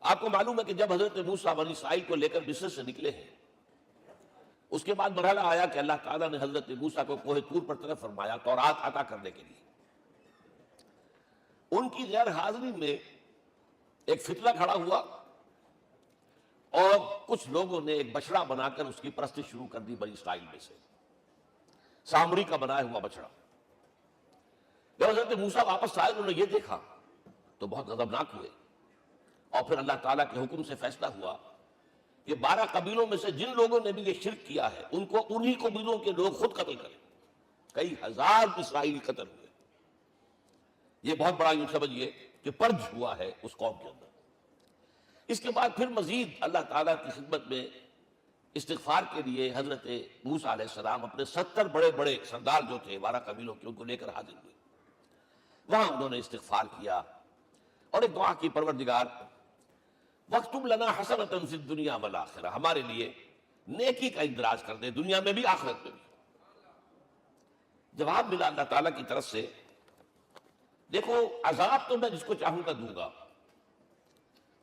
آپ کو معلوم ہے کہ جب حضرت موسیٰ بنی اسرائیل کو لے کر مصر سے نکلے ہیں، اس کے بعد مرحلہ آیا کہ اللہ تعالیٰ نے حضرت موسیٰ کو کوہ طور پر طرف فرمایا تورات عطا کرنے کے لیے۔ ان کی غیر حاضری میں ایک فتنہ کھڑا ہوا اور کچھ لوگوں نے ایک بچڑا بنا کر اس کی پرستش شروع کر دی بنی اسرائیل میں سے، سامری کا بنایا ہوا بچڑا۔ جب حضرت موسیٰ واپس آئے انہوں نے یہ دیکھا تو بہت غضبناک ہوئے، اور پھر اللہ تعالیٰ کے حکم سے فیصلہ ہوا کہ 12 قبیلوں میں سے جن لوگوں نے بھی یہ شرک کیا ہے ان کو انہی قبیلوں کے لوگ خود قتل کریں۔ کئی ہزار اسرائیلی قتل ہوئے۔ یہ بہت بڑا یوں سمجھیے کہ پرج ہوا ہے اس قوم کے اندر۔ اس کے بعد پھر مزید اللہ تعالیٰ کی خدمت میں استغفار کے لیے حضرت موسیٰ علیہ السلام اپنے 70 بڑے بڑے سردار جو تھے 12 قبیلوں کے، ان کو لے کر حاضر ہوئے۔ وہاں انہوں نے استغفار کیا اور ایک دعا کی، پروردگار وَاكْتُبْ لَنَا حَسَنَةً فِي الدُّنْيَا وَالْآخِرَةِ، ہمارے لیے نیکی کا اندراج کر دے، دنیا میں بھی آخرت میں بھی۔ جواب ملا اللہ تعالیٰ کی طرف سے، دیکھو عذاب تو میں جس کو چاہوں گا دوں گا،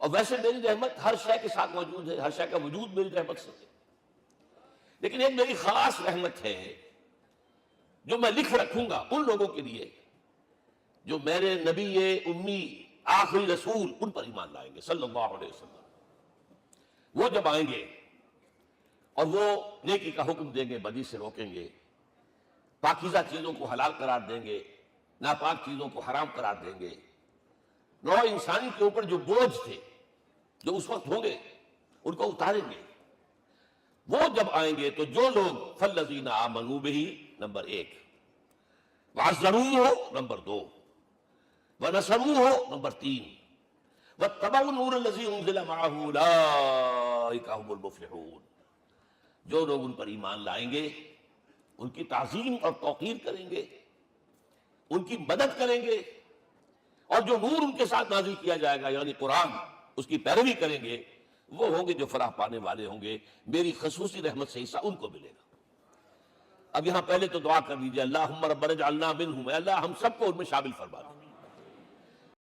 اور ویسے میری رحمت ہر شے کے ساتھ موجود ہے، ہر شے کا وجود میری رحمت سے ہے، لیکن ایک میری خاص رحمت ہے جو میں لکھ رکھوں گا ان لوگوں کے لیے جو میرے نبی امی آخری رسول ان پر ایمان لائیں گے صلی اللہ علیہ وسلم۔ وہ جب آئیں گے اور وہ نیکی کا حکم دیں گے، بدی سے روکیں گے، پاکیزہ چیزوں کو حلال قرار دیں گے، ناپاک چیزوں کو حرام قرار دیں گے، نوع انسانی کے اوپر جو بوجھ تھے جو اس وقت ہوں گے ان کو اتاریں گے۔ وہ جب آئیں گے تو جو لوگ فَالَّذِينَ آمَنُوا بِهِ نمبر 1، وَعَزَّرُوهُ نمبر 2، وَنَصَرُوهُ نمبر 3، وَاتَّبَعُوا النُّورَ الَّذِي أُنزِلَ مَعَهُ أُولَٰئِكَ هُمُ الْمُفْلِحُونَ۔ جو لوگ ان پر ایمان لائیں گے ان کی تعظیم اور توقیر کریں گے، ان کی مدد کریں گے، اور جو نور ان کے ساتھ نازل کیا جائے گا یعنی قرآن، اس کی پیروی کریں گے، وہ ہوں گے جو فلاح پانے والے ہوں گے، میری خصوصی رحمت سے حصہ ان کو ملے گا۔ اب یہاں پہلے تو دعا کر لیجیے اللہم ربنا اجعلنا منہم، اے اللہ ہم سب کو ان میں شامل فرما دے۔